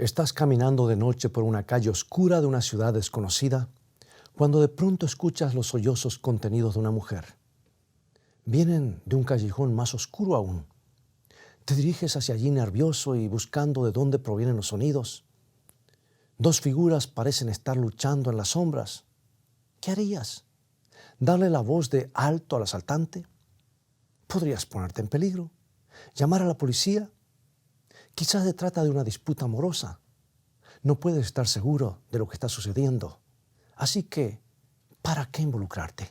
Estás caminando de noche por una calle oscura de una ciudad desconocida cuando de pronto escuchas los sollozos contenidos de una mujer. Vienen de un callejón más oscuro aún. Te diriges hacia allí nervioso y buscando de dónde provienen los sonidos. Dos figuras parecen estar luchando en las sombras. ¿Qué harías? ¿Darle la voz de alto al asaltante? Podrías ponerte en peligro. ¿Llamar a la policía? Quizás se trata de una disputa amorosa. No puedes estar seguro de lo que está sucediendo. Así que, ¿para qué involucrarte?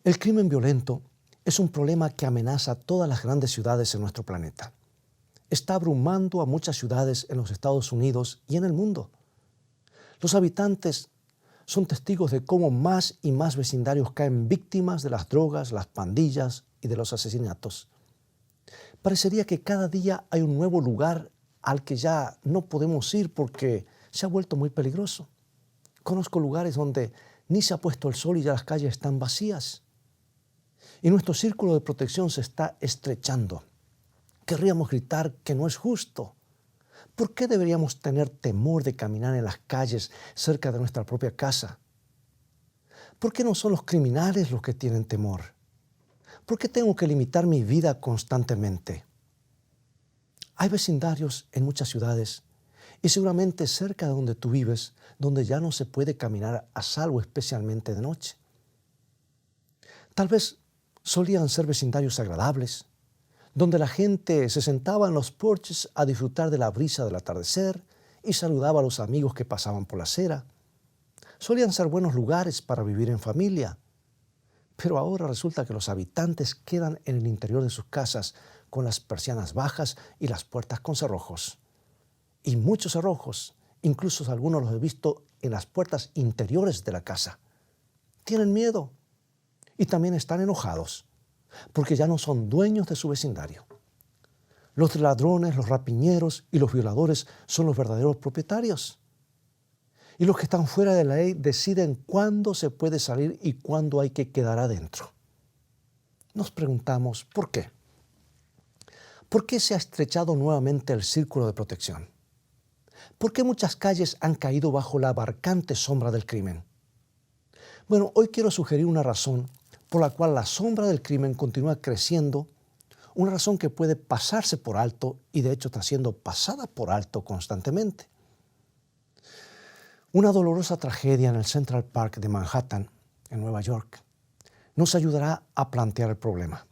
El crimen violento es un problema que amenaza a todas las grandes ciudades en nuestro planeta. Está abrumando a muchas ciudades en los Estados Unidos y en el mundo. Los habitantes son testigos de cómo más y más vecindarios caen víctimas de las drogas, las pandillas y de los asesinatos. Parecería que cada día hay un nuevo lugar al que ya no podemos ir porque se ha vuelto muy peligroso. Conozco lugares donde ni se ha puesto el sol y ya las calles están vacías. Y nuestro círculo de protección se está estrechando. Querríamos gritar que no es justo. ¿Por qué deberíamos tener temor de caminar en las calles cerca de nuestra propia casa? ¿Por qué no son los criminales los que tienen temor? ¿Por qué tengo que limitar mi vida constantemente? Hay vecindarios en muchas ciudades y seguramente cerca de donde tú vives, donde ya no se puede caminar a salvo, especialmente de noche. Tal vez solían ser vecindarios agradables, donde la gente se sentaba en los porches a disfrutar de la brisa del atardecer y saludaba a los amigos que pasaban por la acera. Solían ser buenos lugares para vivir en familia, pero ahora resulta que los habitantes quedan en el interior de sus casas con las persianas bajas y las puertas con cerrojos. Y muchos cerrojos, incluso algunos los he visto en las puertas interiores de la casa. Tienen miedo y también están enojados porque ya no son dueños de su vecindario. Los ladrones, los rapiñeros y los violadores son los verdaderos propietarios. Y los que están fuera de la ley deciden cuándo se puede salir y cuándo hay que quedar adentro. Nos preguntamos, ¿por qué? ¿Por qué se ha estrechado nuevamente el círculo de protección? ¿Por qué muchas calles han caído bajo la abarcante sombra del crimen? Bueno, hoy quiero sugerir una razón por la cual la sombra del crimen continúa creciendo, una razón que puede pasarse por alto y de hecho está siendo pasada por alto constantemente. Una dolorosa tragedia en el Central Park de Manhattan, en Nueva York, nos ayudará a plantear el problema.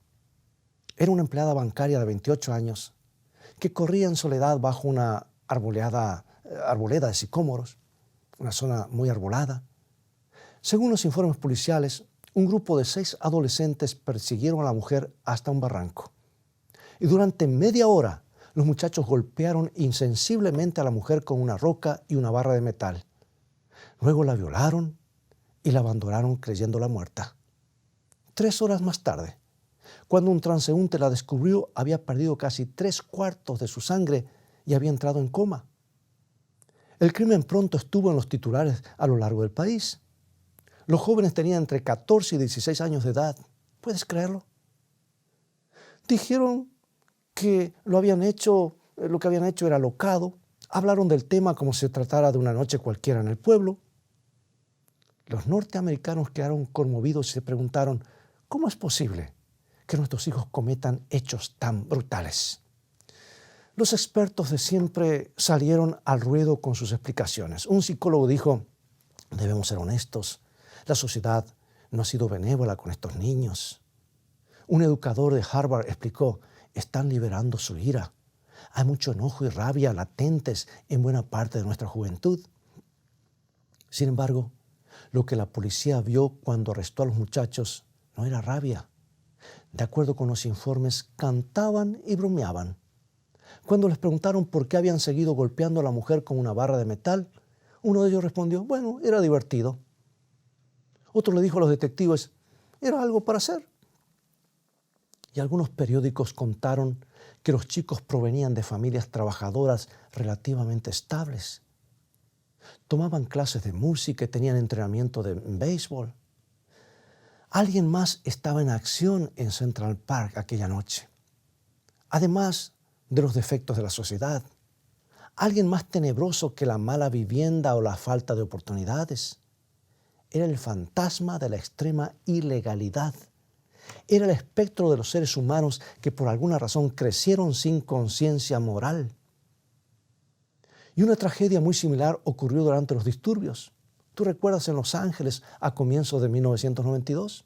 Era una empleada bancaria de 28 años que corría en soledad bajo una arboleda de sicómoros, una zona muy arbolada. Según los informes policiales, un grupo de 6 adolescentes persiguieron a la mujer hasta un barranco. Y durante media hora, los muchachos golpearon insensiblemente a la mujer con una roca y una barra de metal. Luego la violaron y la abandonaron creyéndola muerta. 3 horas más tarde, cuando un transeúnte la descubrió, había perdido casi 3/4 de su sangre y había entrado en coma. El crimen pronto estuvo en los titulares a lo largo del país. Los jóvenes tenían entre 14 y 16 años de edad. ¿Puedes creerlo? Dijeron que lo que habían hecho era alocado. Hablaron del tema como si se tratara de una noche cualquiera en el pueblo. Los norteamericanos quedaron conmovidos y se preguntaron, ¿cómo es posible que nuestros hijos cometan hechos tan brutales? Los expertos de siempre salieron al ruedo con sus explicaciones. Un psicólogo dijo, debemos ser honestos, la sociedad no ha sido benévola con estos niños. Un educador de Harvard explicó, están liberando su ira. Hay mucho enojo y rabia latentes en buena parte de nuestra juventud. Sin embargo, lo que la policía vio cuando arrestó a los muchachos no era rabia. De acuerdo con los informes, cantaban y bromeaban. Cuando les preguntaron por qué habían seguido golpeando a la mujer con una barra de metal, uno de ellos respondió, bueno, era divertido. Otro le dijo a los detectives, era algo para hacer. Y algunos periódicos contaron que los chicos provenían de familias trabajadoras relativamente estables. Tomaban clases de música y tenían entrenamiento de béisbol. Alguien más estaba en acción en Central Park aquella noche. Además, de los defectos de la sociedad, alguien más tenebroso que la mala vivienda o la falta de oportunidades. Era el fantasma de la extrema ilegalidad. Era el espectro de los seres humanos que por alguna razón crecieron sin conciencia moral. Y una tragedia muy similar ocurrió durante los disturbios. ¿Tú recuerdas en Los Ángeles a comienzos de 1992?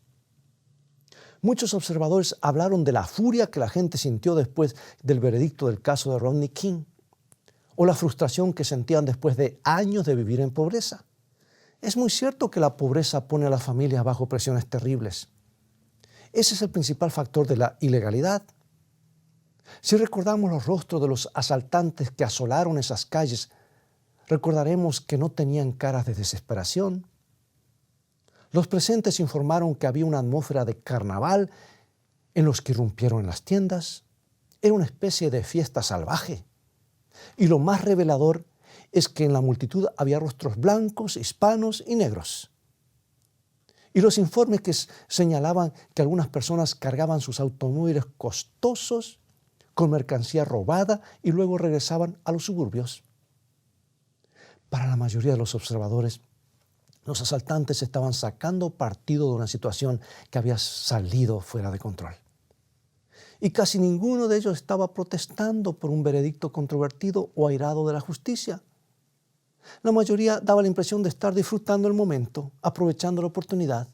Muchos observadores hablaron de la furia que la gente sintió después del veredicto del caso de Rodney King, o la frustración que sentían después de años de vivir en pobreza. Es muy cierto que la pobreza pone a las familias bajo presiones terribles. Ese es el principal factor de la ilegalidad. Si recordamos los rostros de los asaltantes que asolaron esas calles, recordaremos que no tenían caras de desesperación. Los presentes informaron que había una atmósfera de carnaval en los que irrumpieron en las tiendas. Era una especie de fiesta salvaje. Y lo más revelador es que en la multitud había rostros blancos, hispanos y negros. Y los informes que señalaban que algunas personas cargaban sus automóviles costosos con mercancía robada y luego regresaban a los suburbios. Para la mayoría de los observadores, los asaltantes estaban sacando partido de una situación que había salido fuera de control. Y casi ninguno de ellos estaba protestando por un veredicto controvertido o airado de la justicia. La mayoría daba la impresión de estar disfrutando el momento, aprovechando la oportunidad.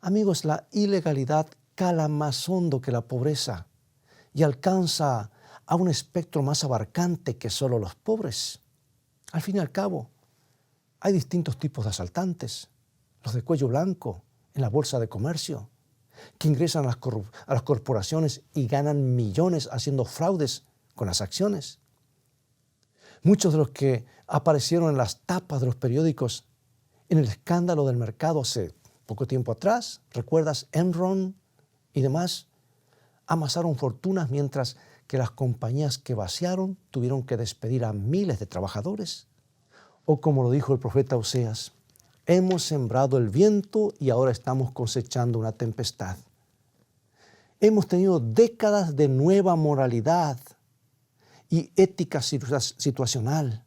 Amigos, la ilegalidad cala más hondo que la pobreza y alcanza a un espectro más abarcante que solo los pobres. Al fin y al cabo, hay distintos tipos de asaltantes. Los de cuello blanco en la bolsa de comercio, que ingresan a las corporaciones y ganan millones haciendo fraudes con las acciones. Muchos de los que aparecieron en las tapas de los periódicos en el escándalo del mercado hace poco tiempo atrás, ¿recuerdas Enron y demás? Amasaron fortunas mientras que las compañías que vaciaron tuvieron que despedir a miles de trabajadores. O como lo dijo el profeta Oseas, hemos sembrado el viento y ahora estamos cosechando una tempestad. Hemos tenido décadas de nueva moralidad y ética situacional.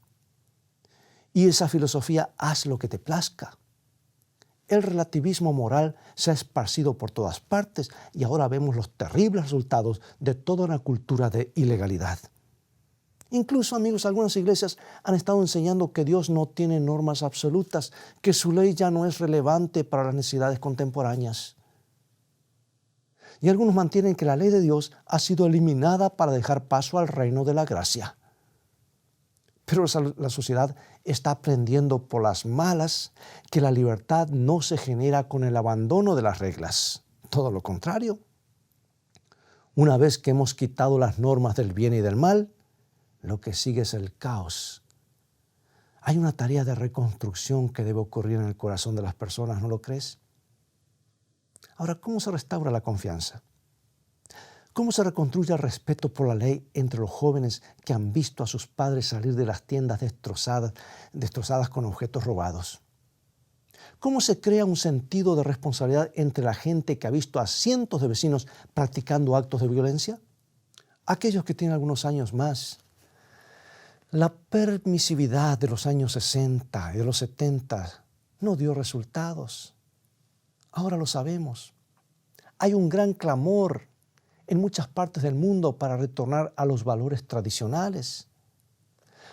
Y esa filosofía, haz lo que te plazca. El relativismo moral se ha esparcido por todas partes y ahora vemos los terribles resultados de toda una cultura de ilegalidad. Incluso, amigos, algunas iglesias han estado enseñando que Dios no tiene normas absolutas, que su ley ya no es relevante para las necesidades contemporáneas. Y algunos mantienen que la ley de Dios ha sido eliminada para dejar paso al reino de la gracia. Pero la sociedad está aprendiendo por las malas que la libertad no se genera con el abandono de las reglas. Todo lo contrario. Una vez que hemos quitado las normas del bien y del mal, lo que sigue es el caos. Hay una tarea de reconstrucción que debe ocurrir en el corazón de las personas, ¿no lo crees? Ahora, ¿cómo se restaura la confianza? ¿Cómo se reconstruye el respeto por la ley entre los jóvenes que han visto a sus padres salir de las tiendas destrozadas con objetos robados? ¿Cómo se crea un sentido de responsabilidad entre la gente que ha visto a cientos de vecinos practicando actos de violencia? Aquellos que tienen algunos años más. La permisividad de los años 60 y de los 70 no dio resultados. Ahora lo sabemos. Hay un gran clamor en muchas partes del mundo para retornar a los valores tradicionales.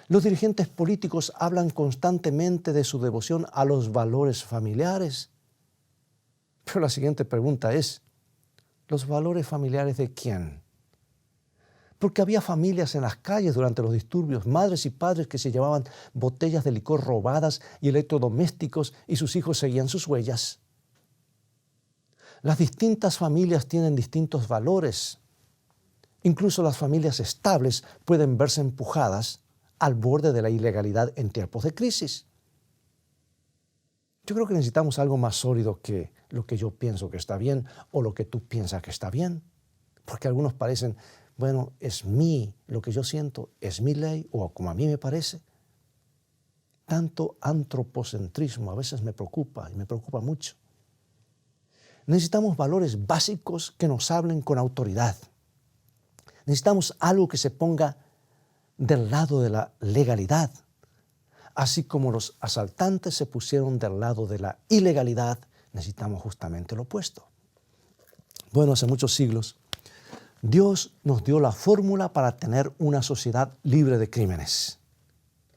Los dirigentes políticos hablan constantemente de su devoción a los valores familiares. Pero la siguiente pregunta es, ¿los valores familiares de quién? Porque había familias en las calles durante los disturbios, madres y padres que se llevaban botellas de licor robadas y electrodomésticos y sus hijos seguían sus huellas. Las distintas familias tienen distintos valores. Incluso las familias estables pueden verse empujadas al borde de la ilegalidad en tiempos de crisis. Yo creo que necesitamos algo más sólido que lo que yo pienso que está bien o lo que tú piensas que está bien. Porque algunos parecen, bueno, lo que yo siento, es mi ley o como a mí me parece. Tanto antropocentrismo a veces me preocupa y me preocupa mucho. Necesitamos valores básicos que nos hablen con autoridad. Necesitamos algo que se ponga del lado de la legalidad, así como los asaltantes se pusieron del lado de la ilegalidad. Necesitamos justamente lo opuesto. Bueno, hace muchos siglos, Dios nos dio la fórmula para tener una sociedad libre de crímenes.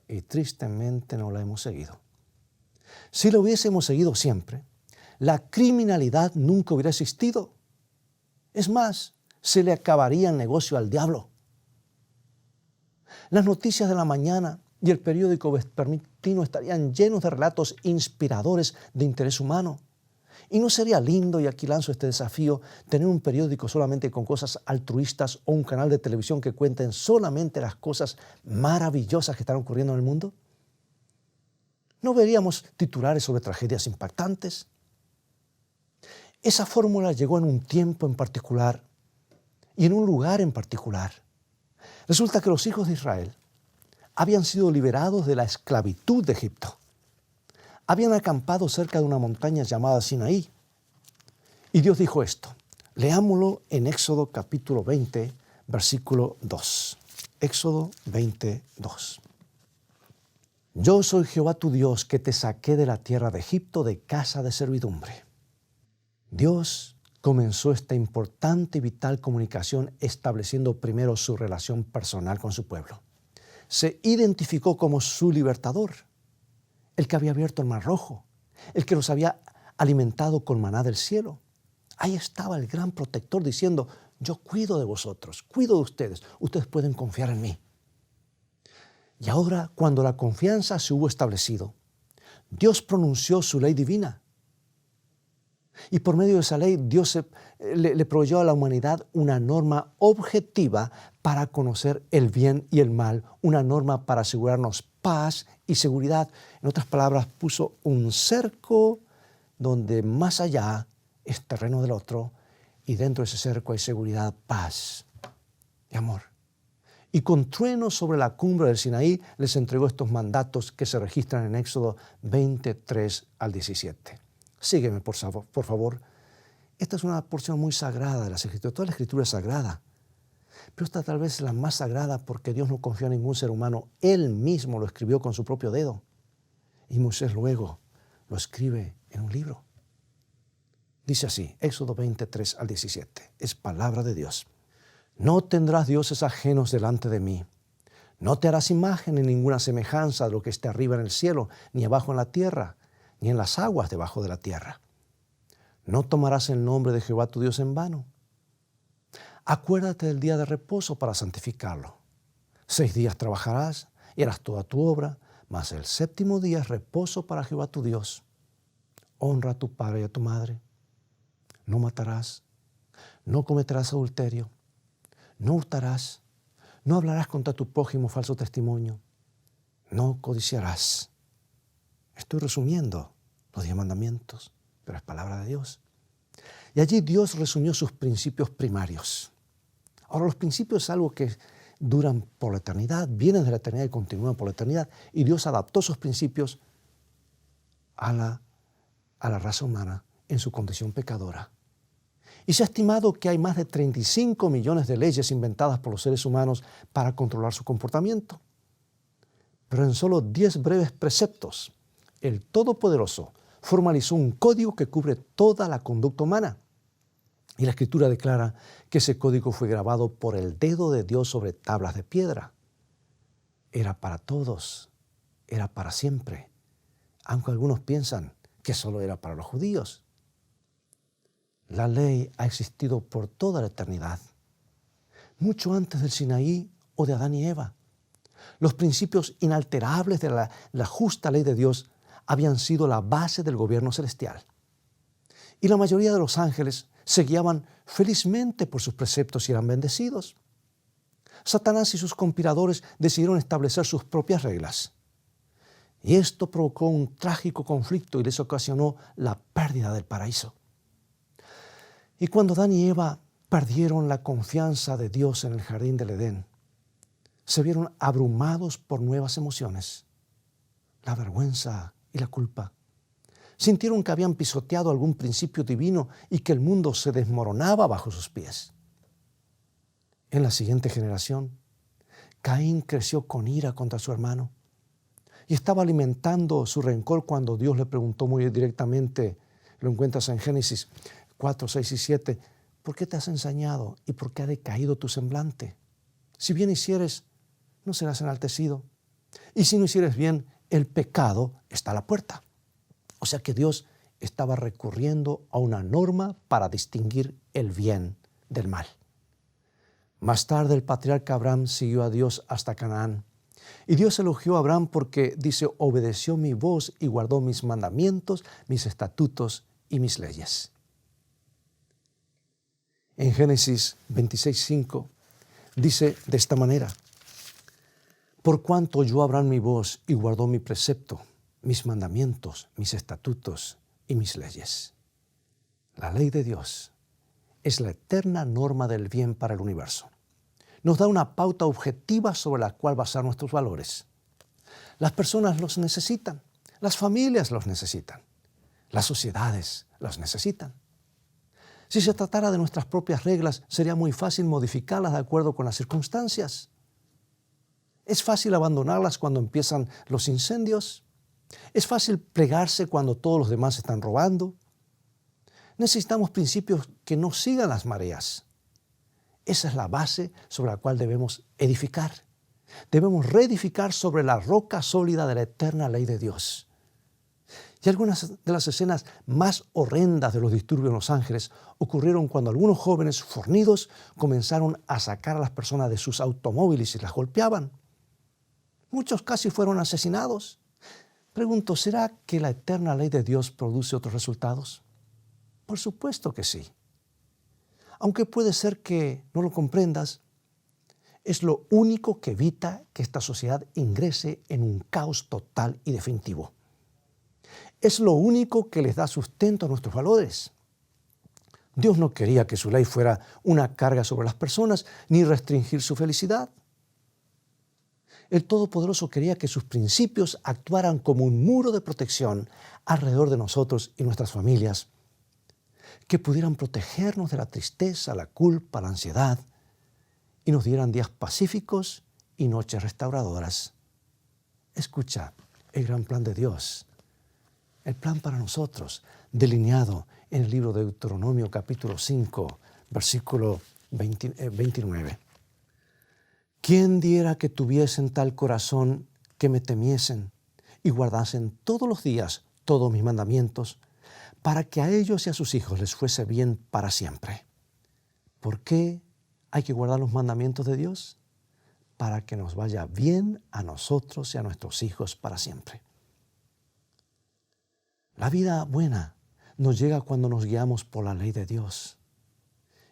Y tristemente no la hemos seguido. Si lo hubiésemos seguido siempre, la criminalidad nunca hubiera existido. Es más, se le acabaría el negocio al diablo. Las noticias de la mañana y el periódico vespertino estarían llenos de relatos inspiradores de interés humano. Y no sería lindo, y aquí lanzo este desafío, tener un periódico solamente con cosas altruistas o un canal de televisión que cuenten solamente las cosas maravillosas que están ocurriendo en el mundo. ¿No veríamos titulares sobre tragedias impactantes? Esa fórmula llegó en un tiempo en particular y en un lugar en particular. Resulta que los hijos de Israel habían sido liberados de la esclavitud de Egipto. Habían acampado cerca de una montaña llamada Sinaí. Y Dios dijo esto. Leámoslo en Éxodo capítulo 20, versículo 2. Éxodo 22. Yo soy Jehová tu Dios, que te saqué de la tierra de Egipto, de casa de servidumbre. Dios comenzó esta importante y vital comunicación estableciendo primero su relación personal con su pueblo. Se identificó como su libertador, el que había abierto el Mar Rojo, el que los había alimentado con maná del cielo. Ahí estaba el gran protector diciendo, yo cuido de vosotros, cuido de ustedes pueden confiar en mí. Y ahora, cuando la confianza se hubo establecido, Dios pronunció su ley divina. Y por medio de esa ley, Dios le proveyó a la humanidad una norma objetiva para conocer el bien y el mal, una norma para asegurarnos paz y seguridad. En otras palabras, puso un cerco donde más allá es terreno del otro y dentro de ese cerco hay seguridad, paz y amor. Y con truenos sobre la cumbre del Sinaí les entregó estos mandatos que se registran en Éxodo 23 al 17. Sígueme, por favor. Esta es una porción muy sagrada de las Escrituras. Toda la Escritura es sagrada. Pero esta tal vez es la más sagrada porque Dios no confió en ningún ser humano. Él mismo lo escribió con su propio dedo. Y Moisés luego lo escribe en un libro. Dice así, Éxodo 23 al 17. Es palabra de Dios. No tendrás dioses ajenos delante de mí. No te harás imagen ni ninguna semejanza de lo que esté arriba en el cielo, ni abajo en la tierra, ni en las aguas debajo de la tierra. No tomarás el nombre de Jehová tu Dios en vano. Acuérdate del día de reposo para santificarlo. 6 días trabajarás y harás toda tu obra, mas el 7º día es reposo para Jehová tu Dios. Honra a tu padre y a tu madre. No matarás. No cometerás adulterio. No hurtarás. No hablarás contra tu prójimo falso testimonio. No codiciarás. Estoy resumiendo los 10 mandamientos, pero es palabra de Dios. Y allí Dios resumió sus principios primarios. Ahora, los principios es algo que duran por la eternidad, vienen de la eternidad y continúan por la eternidad. Y Dios adaptó esos principios a la raza humana en su condición pecadora. Y se ha estimado que hay más de 35 millones de leyes inventadas por los seres humanos para controlar su comportamiento. Pero en solo 10 breves preceptos, el Todopoderoso formalizó un código que cubre toda la conducta humana. Y la Escritura declara que ese código fue grabado por el dedo de Dios sobre tablas de piedra. Era para todos, era para siempre, aunque algunos piensan que solo era para los judíos. La ley ha existido por toda la eternidad, mucho antes del Sinaí o de Adán y Eva. Los principios inalterables de la justa ley de Dios habían sido la base del gobierno celestial. Y la mayoría de los ángeles se guiaban felizmente por sus preceptos y eran bendecidos. Satanás y sus conspiradores decidieron establecer sus propias reglas. Y esto provocó un trágico conflicto y les ocasionó la pérdida del paraíso. Y cuando Adán y Eva perdieron la confianza de Dios en el jardín del Edén, se vieron abrumados por nuevas emociones, la vergüenza y la culpa. Sintieron que habían pisoteado algún principio divino y que el mundo se desmoronaba bajo sus pies. En la siguiente generación, Caín creció con ira contra su hermano y estaba alimentando su rencor cuando Dios le preguntó muy directamente, lo encuentras en Génesis 4, 6 y 7, ¿por qué te has ensañado y por qué ha decaído tu semblante? Si bien hicieres, no serás enaltecido. Y si no hicieres bien, el pecado está a la puerta. O sea que Dios estaba recurriendo a una norma para distinguir el bien del mal. Más tarde el patriarca Abraham siguió a Dios hasta Canaán. Y Dios elogió a Abraham porque, dice, obedeció mi voz y guardó mis mandamientos, mis estatutos y mis leyes. En Génesis 26:5 dice de esta manera, por cuanto oyó Abraham mi voz y guardó mi precepto, mis mandamientos, mis estatutos y mis leyes. La ley de Dios es la eterna norma del bien para el universo. Nos da una pauta objetiva sobre la cual basar nuestros valores. Las personas los necesitan, las familias los necesitan, las sociedades los necesitan. Si se tratara de nuestras propias reglas, sería muy fácil modificarlas de acuerdo con las circunstancias. Es fácil abandonarlas cuando empiezan los incendios. Es fácil plegarse cuando todos los demás están robando. Necesitamos principios que no sigan las mareas. Esa es la base sobre la cual debemos edificar. Debemos reedificar sobre la roca sólida de la eterna ley de Dios. Y algunas de las escenas más horrendas de los disturbios en Los Ángeles ocurrieron cuando algunos jóvenes fornidos comenzaron a sacar a las personas de sus automóviles y las golpeaban. Muchos casi fueron asesinados. Pregunto, ¿será que la eterna ley de Dios produce otros resultados? Por supuesto que sí. Aunque puede ser que no lo comprendas, es lo único que evita que esta sociedad ingrese en un caos total y definitivo. Es lo único que les da sustento a nuestros valores. Dios no quería que su ley fuera una carga sobre las personas ni restringir su felicidad. El Todopoderoso quería que sus principios actuaran como un muro de protección alrededor de nosotros y nuestras familias, que pudieran protegernos de la tristeza, la culpa, la ansiedad y nos dieran días pacíficos y noches restauradoras. Escucha el gran plan de Dios, el plan para nosotros, delineado en el libro de Deuteronomio capítulo 5, versículo 29. ¿Quién diera que tuviesen tal corazón que me temiesen y guardasen todos los días todos mis mandamientos, para que a ellos y a sus hijos les fuese bien para siempre? ¿Por qué hay que guardar los mandamientos de Dios? Para que nos vaya bien a nosotros y a nuestros hijos para siempre. La vida buena nos llega cuando nos guiamos por la ley de Dios.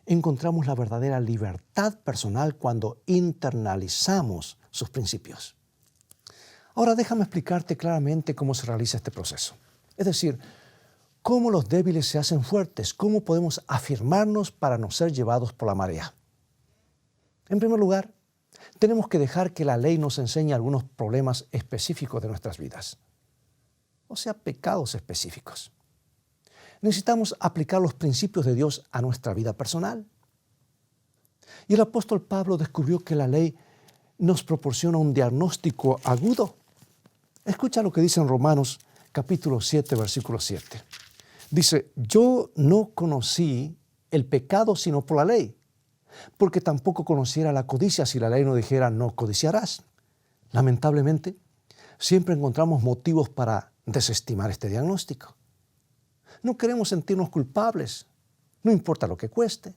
Encontramos la verdadera libertad personal cuando internalizamos sus principios. Ahora déjame explicarte claramente cómo se realiza este proceso. Es decir, cómo los débiles se hacen fuertes, cómo podemos afirmarnos para no ser llevados por la marea. En primer lugar, tenemos que dejar que la ley nos enseñe algunos problemas específicos de nuestras vidas, o sea, pecados específicos. Necesitamos aplicar los principios de Dios a nuestra vida personal. Y el apóstol Pablo descubrió que la ley nos proporciona un diagnóstico agudo. Escucha lo que dice en Romanos capítulo 7, versículo 7. Dice, yo no conocí el pecado sino por la ley, porque tampoco conociera la codicia si la ley no dijera no codiciarás. Lamentablemente, siempre encontramos motivos para desestimar este diagnóstico. No queremos sentirnos culpables, no importa lo que cueste.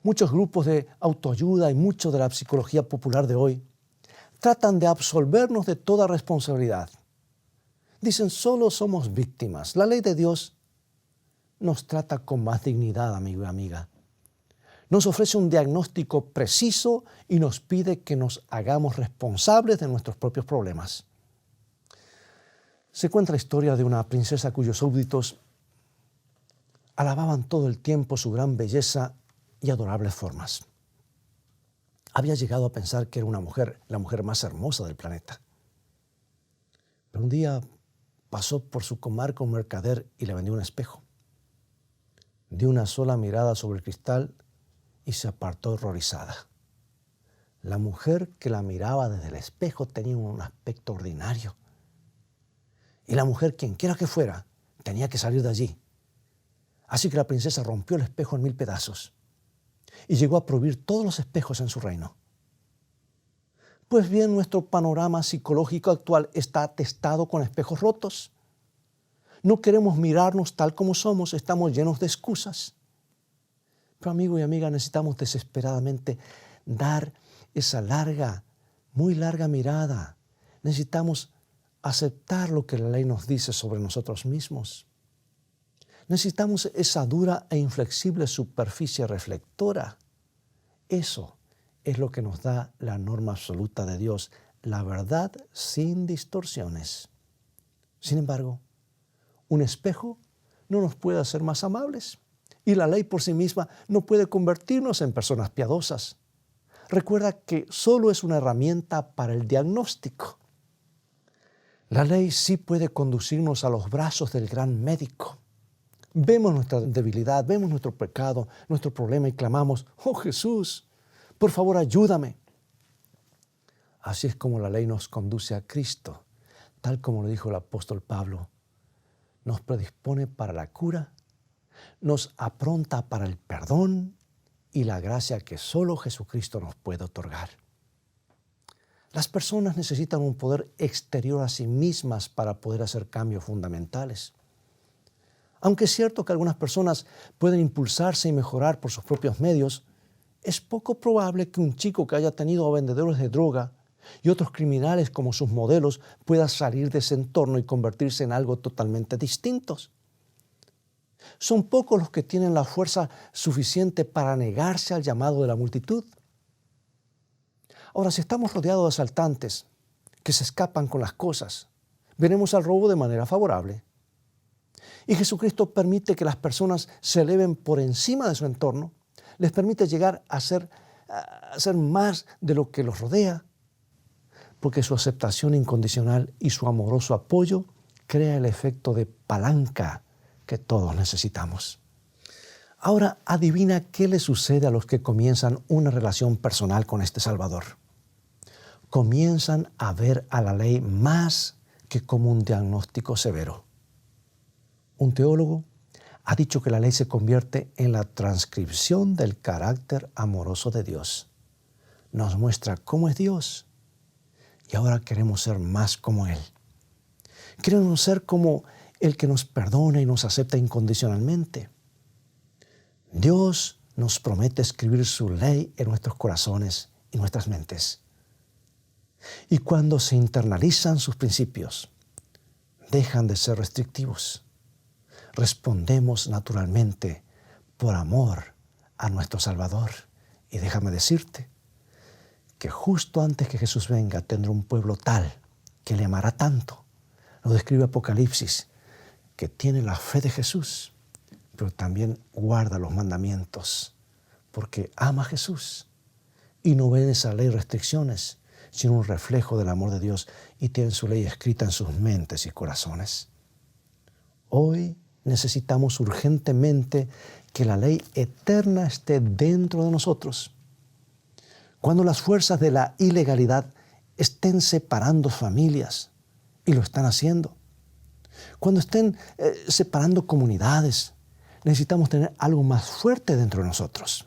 Muchos grupos de autoayuda y mucho de la psicología popular de hoy tratan de absolvernos de toda responsabilidad. Dicen, solo somos víctimas. La ley de Dios nos trata con más dignidad, amigo y amiga. Nos ofrece un diagnóstico preciso y nos pide que nos hagamos responsables de nuestros propios problemas. Se cuenta la historia de una princesa cuyos súbditos alababan todo el tiempo su gran belleza y adorables formas. Había llegado a pensar que era la mujer más hermosa del planeta. Pero un día pasó por su comarca un mercader y le vendió un espejo. Dio una sola mirada sobre el cristal y se apartó horrorizada. La mujer que la miraba desde el espejo tenía un aspecto ordinario. Y la mujer, quien quiera que fuera, tenía que salir de allí. Así que la princesa rompió el espejo en 1000 pedazos y llegó a prohibir todos los espejos en su reino. Pues bien, nuestro panorama psicológico actual está atestado con espejos rotos. No queremos mirarnos tal como somos, estamos llenos de excusas. Pero amigo y amiga, necesitamos desesperadamente dar esa larga, muy larga mirada. Necesitamos aceptar lo que la ley nos dice sobre nosotros mismos. Necesitamos esa dura e inflexible superficie reflectora. Eso es lo que nos da la norma absoluta de Dios, la verdad sin distorsiones. Sin embargo, un espejo no nos puede hacer más amables y la ley por sí misma no puede convertirnos en personas piadosas. Recuerda que solo es una herramienta para el diagnóstico. La ley sí puede conducirnos a los brazos del gran médico. Vemos nuestra debilidad, vemos nuestro pecado, nuestro problema y clamamos, ¡oh Jesús, por favor ayúdame! Así es como la ley nos conduce a Cristo, tal como lo dijo el apóstol Pablo. Nos predispone para la cura, nos apronta para el perdón y la gracia que solo Jesucristo nos puede otorgar. Las personas necesitan un poder exterior a sí mismas para poder hacer cambios fundamentales. Aunque es cierto que algunas personas pueden impulsarse y mejorar por sus propios medios, es poco probable que un chico que haya tenido a vendedores de droga y otros criminales como sus modelos pueda salir de ese entorno y convertirse en algo totalmente distinto. Son pocos los que tienen la fuerza suficiente para negarse al llamado de la multitud. Ahora, si estamos rodeados de asaltantes que se escapan con las cosas, veremos al robo de manera favorable. Y Jesucristo permite que las personas se eleven por encima de su entorno, les permite llegar a ser más de lo que los rodea, porque su aceptación incondicional y su amoroso apoyo crea el efecto de palanca que todos necesitamos. Ahora adivina qué le sucede a los que comienzan una relación personal con este Salvador. Comienzan a ver a la ley más que como un diagnóstico severo. Un teólogo ha dicho que la ley se convierte en la transcripción del carácter amoroso de Dios. Nos muestra cómo es Dios y ahora queremos ser más como Él. Queremos ser como el que nos perdona y nos acepta incondicionalmente. Dios nos promete escribir su ley en nuestros corazones y nuestras mentes. Y cuando se internalizan sus principios, dejan de ser restrictivos. Respondemos naturalmente por amor a nuestro Salvador. Y déjame decirte que justo antes que Jesús venga tendrá un pueblo tal que le amará tanto. Lo describe Apocalipsis, que tiene la fe de Jesús, pero también guarda los mandamientos, porque ama a Jesús y no ve en esa ley restricciones, sino un reflejo del amor de Dios y tiene su ley escrita en sus mentes y corazones. Hoy necesitamos urgentemente que la ley eterna esté dentro de nosotros. Cuando las fuerzas de la ilegalidad estén separando familias, y lo están haciendo. Cuando estén separando comunidades, necesitamos tener algo más fuerte dentro de nosotros.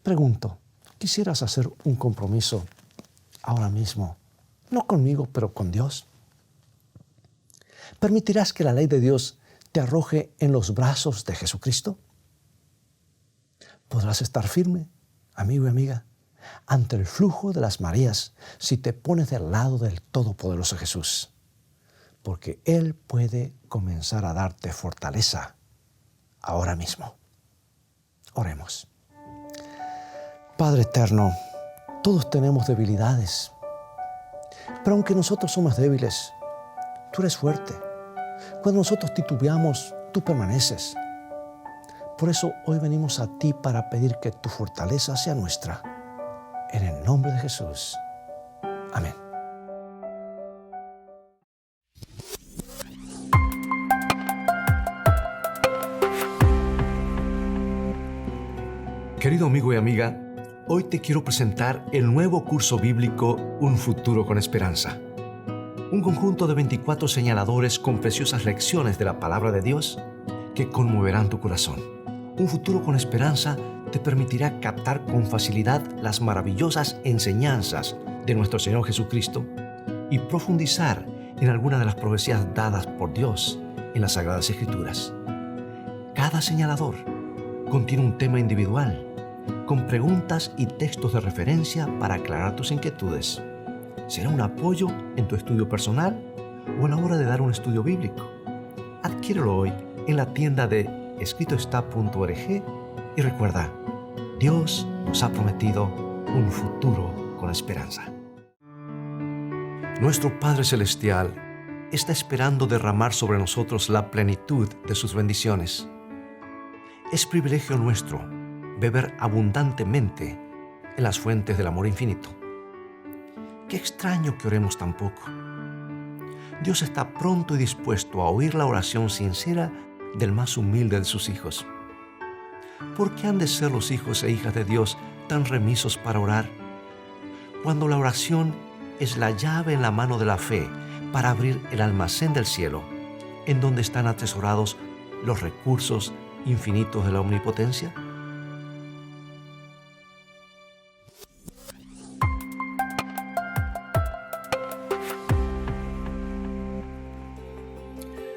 Pregunto, ¿quisieras hacer un compromiso ahora mismo? No conmigo, pero con Dios. ¿Permitirás que la ley de Dios te arroje en los brazos de Jesucristo? ¿Podrás estar firme, amigo y amiga, ante el flujo de las mareas si te pones del lado del Todopoderoso Jesús? Porque Él puede comenzar a darte fortaleza ahora mismo. Oremos. Padre eterno, todos tenemos debilidades, pero aunque nosotros somos débiles, tú eres fuerte. Cuando nosotros titubeamos, tú permaneces. Por eso hoy venimos a ti para pedir que tu fortaleza sea nuestra. En el nombre de Jesús. Amén. Querido amigo y amiga, hoy te quiero presentar el nuevo curso bíblico Un futuro con esperanza. Un conjunto de 24 señaladores con preciosas lecciones de la palabra de Dios que conmoverán tu corazón. Un futuro con esperanza te permitirá captar con facilidad las maravillosas enseñanzas de nuestro Señor Jesucristo y profundizar en algunas de las profecías dadas por Dios en las Sagradas Escrituras. Cada señalador contiene un tema individual, con preguntas y textos de referencia para aclarar tus inquietudes. ¿Será un apoyo en tu estudio personal o a la hora de dar un estudio bíblico? Adquiérelo hoy en la tienda de escritoestá.org y recuerda, Dios nos ha prometido un futuro con esperanza. Nuestro Padre Celestial está esperando derramar sobre nosotros la plenitud de sus bendiciones. Es privilegio nuestro beber abundantemente en las fuentes del amor infinito. Qué extraño que oremos tan poco. Dios está pronto y dispuesto a oír la oración sincera del más humilde de sus hijos. ¿Por qué han de ser los hijos e hijas de Dios tan remisos para orar? Cuando la oración es la llave en la mano de la fe para abrir el almacén del cielo, en donde están atesorados los recursos infinitos de la omnipotencia.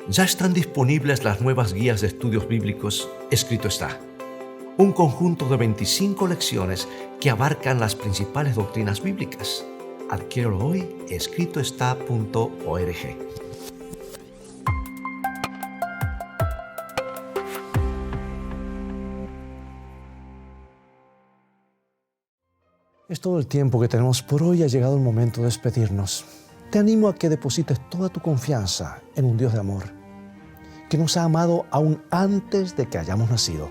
Ya están disponibles las nuevas guías de estudios bíblicos Escrito está. Un conjunto de 25 lecciones que abarcan las principales doctrinas bíblicas. Adquiérelo hoy en escritoestá.org. Es todo el tiempo que tenemos por hoy. Ha llegado el momento de despedirnos. Te animo a que deposites toda tu confianza en un Dios de amor, que nos ha amado aún antes de que hayamos nacido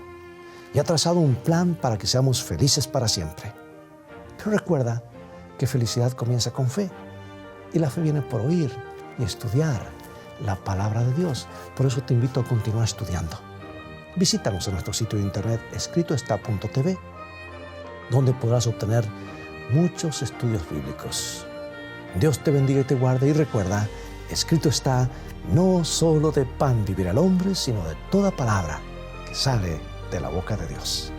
y ha trazado un plan para que seamos felices para siempre. Pero recuerda que felicidad comienza con fe, y la fe viene por oír y estudiar la palabra de Dios. Por eso te invito a continuar estudiando. Visítanos en nuestro sitio de internet escritoestá.tv, donde podrás obtener muchos estudios bíblicos. Dios te bendiga y te guarde, y recuerda, escrito está, no solo de pan vivirá el hombre, sino de toda palabra que sale de la boca de Dios.